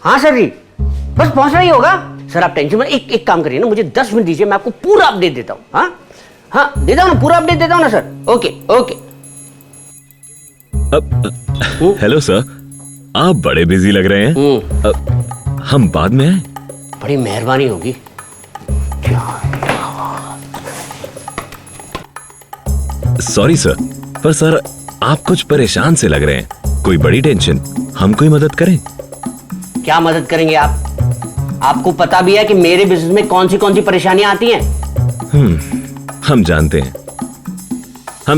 हाँ सर जी, बस पहुंचना ही होगा। सर आप टेंशन मत, एक काम करिए ना, मुझे 10 मिनट दीजिए, मैं आपको पूरा अपडेट देता हूँ। हाँ हाँ देता हूँ ना, पूरा अपडेट देता हूँ ना sir. Okay okay. Hello sir, आप बड़े बिजी लग रहे हैं। हम बाद में आए? बड़ी मेहरबानी होगी। सॉरी सर, पर सर आप कुछ परेशान से लग रहे हैं। कोई बड़ी टेंशन? हम कोई मदद करें? क्या मदद करेंगे आप? आपको पता भी है कि मेरे बिजनेस में कौन सी परेशानियां आती हैं। हम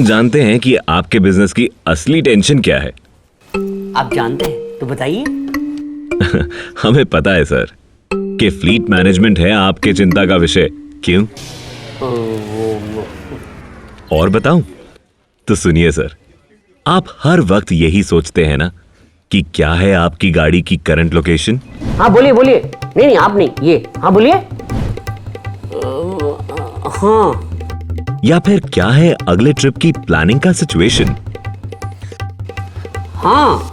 जानते हैं कि आपके बिजनेस की असली टेंशन क्या है। आप जानते हैं तो बताइए। हमें पता है सर कि फ्लीट मैनेजमेंट है आपके चिंता का विषय। क्यों? और बताऊं? तो सुनिए सर, आप हर वक्त यही सोचते हैं ना कि क्या है आपकी गाड़ी की करंट लोकेशन। हाँ बोलिए बोलिए। नहीं आप नहीं, ये हाँ बोलिए। हाँ। या फिर क्या है अगले ट्रिप की प्लानिंग का सिचुएशन। हाँ।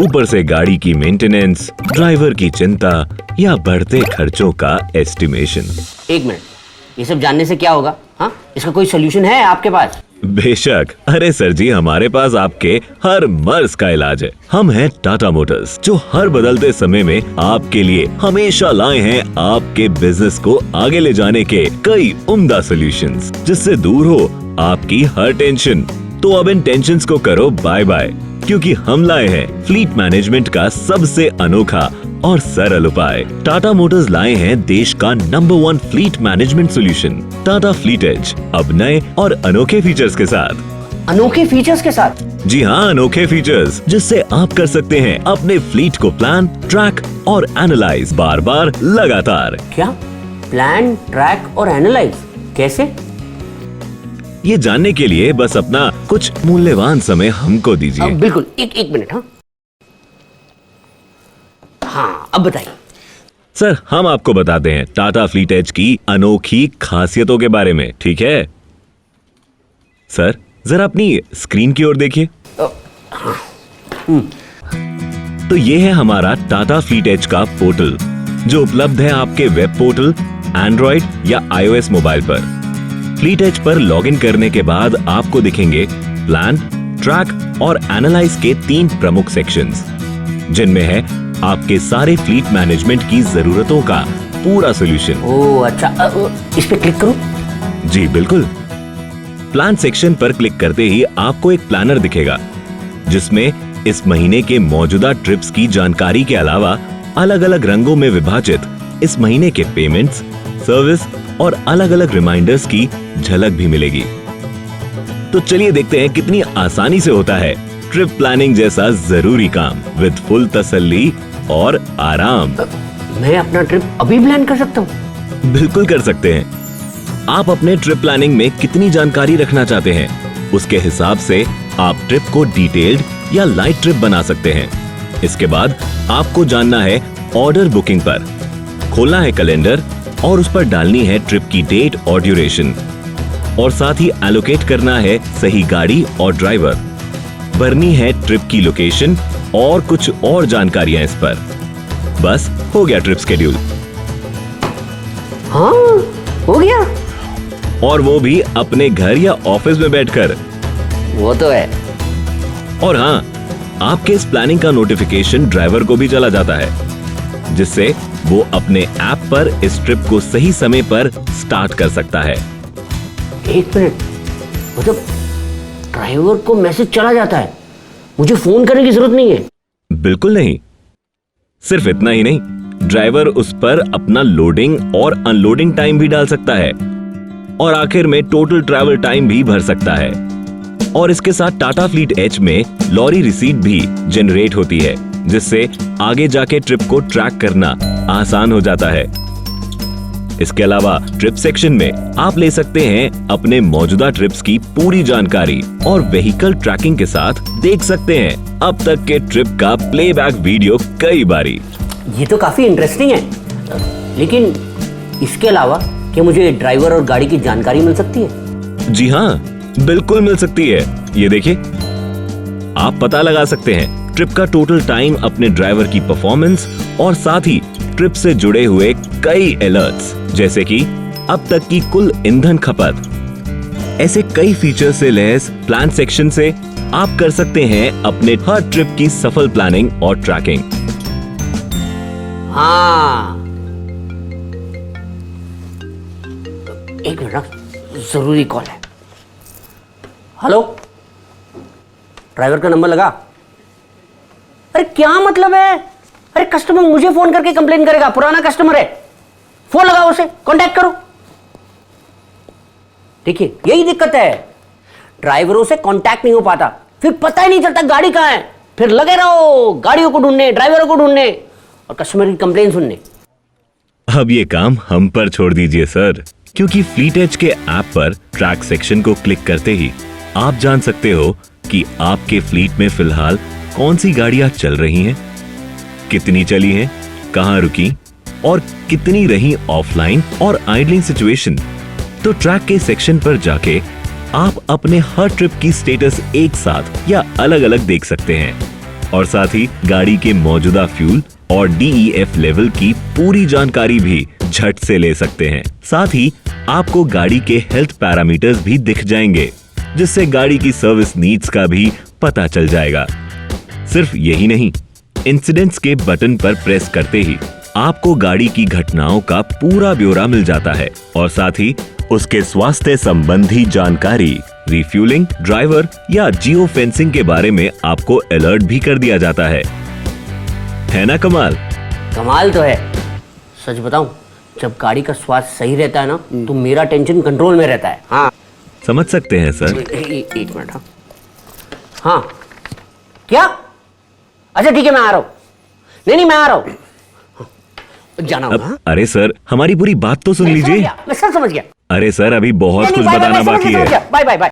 ऊपर से गाड़ी की मेंटेनेंस, ड्राइवर की चिंता या बढ़ते खर्चों का एस्टिमेशन। एक मिनट, ये सब जानने से क्या होगा? हाँ, इसका कोई सोल्यूशन है आपके पास? बेशक। अरे सर जी, हमारे पास आपके हर मर्ज का इलाज है। हम हैं टाटा मोटर्स, जो हर बदलते समय में आपके लिए हमेशा लाए हैं आपके बिजनेस को आगे ले जाने के कई उम्दा सॉल्यूशंस, जिससे दूर हो आपकी हर टेंशन। तो अब इन टेंशंस को करो बाय बाय, क्योंकि हम लाए हैं फ्लीट मैनेजमेंट का सबसे अनोखा और सरल उपाय। टाटा मोटर्स लाए हैं देश का number 1 fleet management solution, Tata Fleet Edge, अब नए और अनोखे फीचर्स के साथ। अनोखे फीचर्स के साथ? जी हाँ, अनोखे फीचर्स, जिससे आप कर सकते हैं अपने फ्लीट को प्लान, ट्रैक और एनालाइज बार बार लगातार। क्या? प्लान, ट्रैक और एनालाइज कैसे? ये जानने के लिए बस अपना कुछ मूल्यवान समय हमको दीजिए। बिल्कुल, एक मिनट। हाँ अब बताइए। सर, हम आपको बताते हैं टाटा फ्लीट एज की अनोखी खासियतों के बारे में, ठीक है? सर जरा अपनी स्क्रीन की ओर देखिए। तो ये है हमारा टाटा फ्लीट एज का पोर्टल, जो उपलब्ध है आपके वेब पोर्टल, एंड्रॉइड या iOS मोबाइल पर। फ्लीट एज पर लॉगिन करने के बाद आपको दिखेंगे प्लान, ट्रैक और एनालाइज के 3 प्रमुख सेक्शंस, जिनमें है आपके सारे फ्लीट मैनेजमेंट की जरूरतों का पूरा सॉल्यूशन। ओह अच्छा, इस पे क्लिक करूं? जी बिल्कुल। प्लान सेक्शन पर क्लिक करते ही आपको एक प्लानर दिखेगा, जिसमें इस महीने के मौजूदा ट्रिप्स की जानकारी के अलावा अलग अलग रंगों में विभाजित इस महीने के पेमेंट्स, सर्विस और अलग अलग रिमाइंडर्स की झलक भी मिलेगी। तो चलिए देखते हैं कितनी आसानी से होता है ट्रिप प्लानिंग जैसा जरूरी काम विद फुल तसल्ली और आराम। मैं अपना ट्रिप अभी प्लान कर सकता हूँ? बिल्कुल कर सकते हैं। आप अपने ट्रिप प्लानिंग में कितनी जानकारी रखना चाहते हैं, उसके हिसाब से आप ट्रिप को डिटेल्ड या लाइट ट्रिप बना सकते हैं। इसके बाद आपको जानना है ऑर्डर बुकिंग पर, खोलना है कैलेंडर और उस पर डालनी है ट्रिप की डेट और ड्यूरेशन, और साथ ही एलोकेट करना है सही गाड़ी और ड्राइवर, भरनी है ट्रिप की लोकेशन और कुछ और जानकारियां इस पर। बस हो गया ट्रिप शेड्यूल। हाँ हो गया, और वो भी अपने घर या ऑफिस में बैठकर। वो तो है। और हाँ, आपके इस प्लानिंग का नोटिफिकेशन ड्राइवर को भी चला जाता है, जिससे वो अपने ऐप पर इस ट्रिप को सही समय पर स्टार्ट कर सकता है। एक मिनट, मतलब ड्राइवर को मैसेज चला जाता है, मुझे फोन करने की जरूरत नहीं है? बिल्कुल नहीं। सिर्फ इतना ही नहीं, ड्राइवर उस पर अपना लोडिंग और अनलोडिंग टाइम भी डाल सकता है, और आखिर में टोटल ट्रैवल टाइम भी भर सकता है। और इसके साथ टाटा फ्लीट एज में लॉरी रिसीट भी जनरेट होती है, जिससे आगे जाके ट्रिप को ट्रैक करना आसान हो जाता है। इसके अलावा ट्रिप सेक्शन में आप ले सकते हैं अपने मौजूदा ट्रिप्स की पूरी जानकारी, और व्हीकल ट्रैकिंग के साथ देख सकते हैं अब तक के ट्रिप का प्लेबैक वीडियो कई बारी। ये तो काफी इंटरेस्टिंग है, लेकिन इसके अलावा क्या मुझे ड्राइवर और गाड़ी की जानकारी मिल सकती है? जी हाँ, बिल्कुल मिल सकती है। ये देखिए, आप पता लगा सकते हैं ट्रिप का टोटल टाइम, अपने ड्राइवर की परफॉर्मेंस और साथ ही ट्रिप से जुड़े हुए कई अलर्ट्स, जैसे कि अब तक की कुल ईंधन खपत। ऐसे कई फीचर से लैस प्लान सेक्शन से आप कर सकते हैं अपने हर ट्रिप की सफल प्लानिंग और ट्रैकिंग। हाँ, एक मिनट, जरूरी कॉल है। हेलो, ड्राइवर का नंबर लगा। अरे क्या मतलब है? अरे कस्टमर मुझे फोन करके कंप्लेन करेगा, पुराना कस्टमर है, फोन लगाओ उसे, कांटेक्ट करो। देखिए यही दिक्कत है, ड्राइवरों से कांटेक्ट नहीं हो पाता, फिर पता ही नहीं चलता गाड़ी कहां है, फिर लगे रहो गाड़ियों को ढूंढने, ड्राइवरों को ढूंढने और कस्टमर की कंप्लेन सुनने। अब ये काम हम पर छोड़ दीजिए सर, क्योंकि फ्लीट एज के ऐप पर ट्रैक सेक्शन को क्लिक करते ही आप जान सकते हो कि आपके फ्लीट में फिलहाल कौन सी गाड़ियां चल रही हैं, कितनी चली हैं, कहां रुकी और कितनी रही ऑफलाइन और आइडलिंग सिचुएशन। तो ट्रैक के सेक्शन पर जाके आप अपने हर ट्रिप की स्टेटस एक साथ या अलग अलग देख सकते हैं और साथ ही गाड़ी के मौजूदा फ्यूल और DEF लेवल की पूरी जानकारी भी झट से ले सकते हैं। साथ ही आपको गाड़ी के हेल्थ पैरामीटर्स भी दिख जाएंगे, जिससे गाड़ी की सर्विस नीड्स का भी पता चल जाएगा। सिर्फ यही नहीं, इंसिडेंट्स के बटन पर प्रेस करते ही आपको गाड़ी की घटनाओं का पूरा ब्यौरा मिल जाता है और साथ ही उसके स्वास्थ्य संबंधी जानकारी, रिफ्यूलिंग, ड्राइवर या जियो फेंसिंग के बारे में आपको अलर्ट भी कर दिया जाता है ना कमाल? कमाल तो है। सच बताऊं, जब गाड़ी का स्वास्थ्य सही रहता है ना, तो मेरा टेंशन कंट्रोल में रहता है। हाँ, समझ सकते हैं सर। एक मिनट। हाँ, क्या? अच्छा ठीक है, मैं आ रहा हूं। नहीं मैं आ रहा हूं, जाना होगा। अरे सर, हमारी पूरी बात तो सुन लीजिए। मैं सब समझ गया। अरे सर, अभी बहुत कुछ बताना बाकी है। Bye bye bye.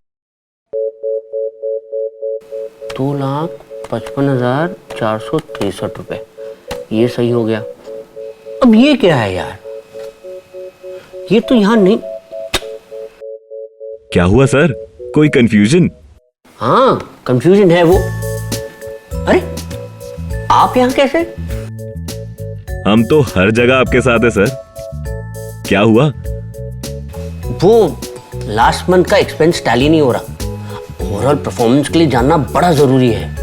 2,55,463 रुपए, ये सही हो गया। अब ये क्या है यार, ये तो यहां नहीं। क्या हुआ सर, कोई कंफ्यूजन? हाँ, कंफ्यूजन है वो। अरे आप यहां कैसे? हम तो हर जगह आपके साथ है सर। क्या हुआ? वो लास्ट मंथ का एक्सपेंस टैली नहीं हो रहा। ओवरऑल परफॉर्मेंस के लिए जानना बड़ा जरूरी है।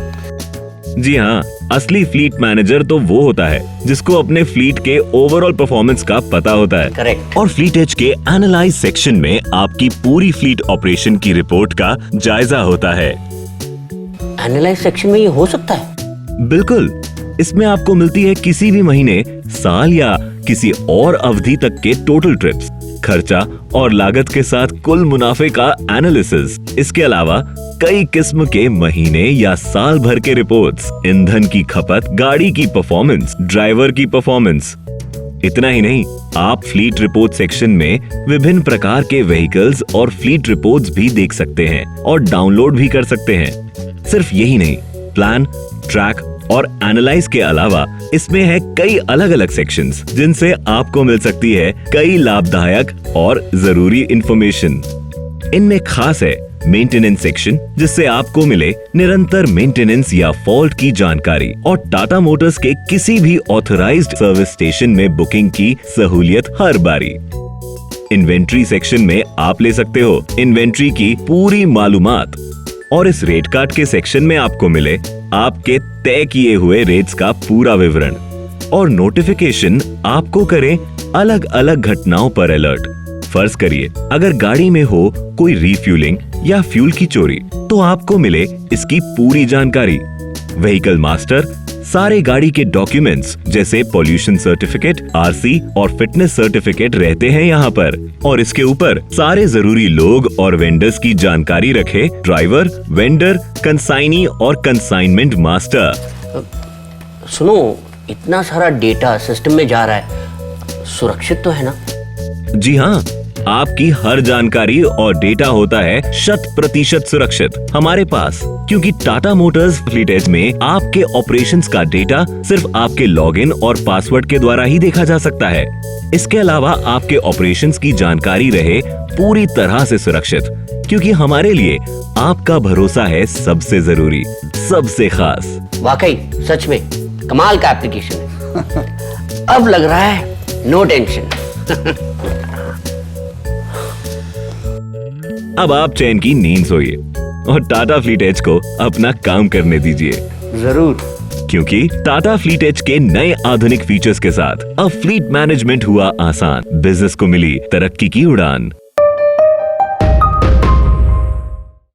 जी हाँ, असली फ्लीट मैनेजर तो वो होता है जिसको अपने फ्लीट के ओवरऑल परफॉर्मेंस का पता होता है। करेक्ट। और फ्लीट एज के एनालाइज सेक्शन में आपकी पूरी फ्लीट ऑपरेशन की रिपोर्ट का जायजा होता है। एनालाइज सेक्शन में ये हो सकता है? बिल्कुल, इसमें आपको मिलती है किसी भी महीने, साल या किसी और अवधि तक के टोटल ट्रिप्स, खर्चा और लागत के साथ कुल मुनाफे का एनालिसिस। इसके अलावा कई किस्म के महीने या साल भर के रिपोर्ट्स, ईंधन की खपत, गाड़ी की परफॉर्मेंस, ड्राइवर की परफॉर्मेंस। इतना ही नहीं, आप फ्लीट रिपोर्ट सेक्शन में विभिन्न प्रकार के व्हीकल्स और फ्लीट रिपोर्ट्स भी देख सकते हैं और डाउनलोड भी कर सकते हैं। सिर्फ यही नहीं, प्लान, ट्रैक और एनालाइज के अलावा इसमें है कई अलग अलग सेक्शंस, जिनसे आपको मिल सकती है कई लाभदायक और जरूरी इंफॉर्मेशन। इनमें खास है मेंटेनेंस सेक्शन, जिससे आपको मिले निरंतर मेंटेनेंस या फॉल्ट की जानकारी और टाटा मोटर्स के किसी भी ऑथराइज्ड सर्विस स्टेशन में बुकिंग की सहूलियत हर बारी। इन्वेंट्री सेक्शन में आप ले सकते हो इन्वेंट्री की पूरी मालूमात और इस रेट कार्ड के सेक्शन में आपको मिले आपके तय किए हुए रेट्स का पूरा विवरण और नोटिफिकेशन आपको करे अलग अलग घटनाओं पर अलर्ट। फर्ज करिए अगर गाड़ी में हो कोई रिफ्यूलिंग या फ्यूल की चोरी, तो आपको मिले इसकी पूरी जानकारी। व्हीकल मास्टर सारे गाड़ी के डॉक्यूमेंट्स जैसे पोल्यूशन सर्टिफिकेट, RC और फिटनेस सर्टिफिकेट रहते हैं यहाँ पर। और इसके ऊपर सारे जरूरी लोग और वेंडर्स की जानकारी रखे ड्राइवर, वेंडर, कंसाइनी और कंसाइनमेंट मास्टर। सुनो, इतना सारा डेटा सिस्टम में जा रहा है, सुरक्षित तो है ना? जी हाँ, आपकी हर जानकारी और डेटा होता है 100% सुरक्षित हमारे पास, क्योंकि टाटा मोटर्स फ्लीट एज में आपके ऑपरेशंस का डेटा सिर्फ आपके लॉगिन और पासवर्ड के द्वारा ही देखा जा सकता है। इसके अलावा आपके ऑपरेशंस की जानकारी रहे पूरी तरह से सुरक्षित, क्योंकि हमारे लिए आपका भरोसा है सबसे जरूरी, सबसे खास। वाकई सच में कमाल का एप्लीकेशन है। अब लग रहा है नो टेंशन। अब आप चैन की नींद सोइए और टाटा फ्लीट एज को अपना काम करने दीजिए, जरूर। क्योंकि टाटा फ्लीट एज के नए आधुनिक फीचर्स के साथ अब फ्लीट मैनेजमेंट हुआ आसान, बिजनेस को मिली तरक्की की उड़ान।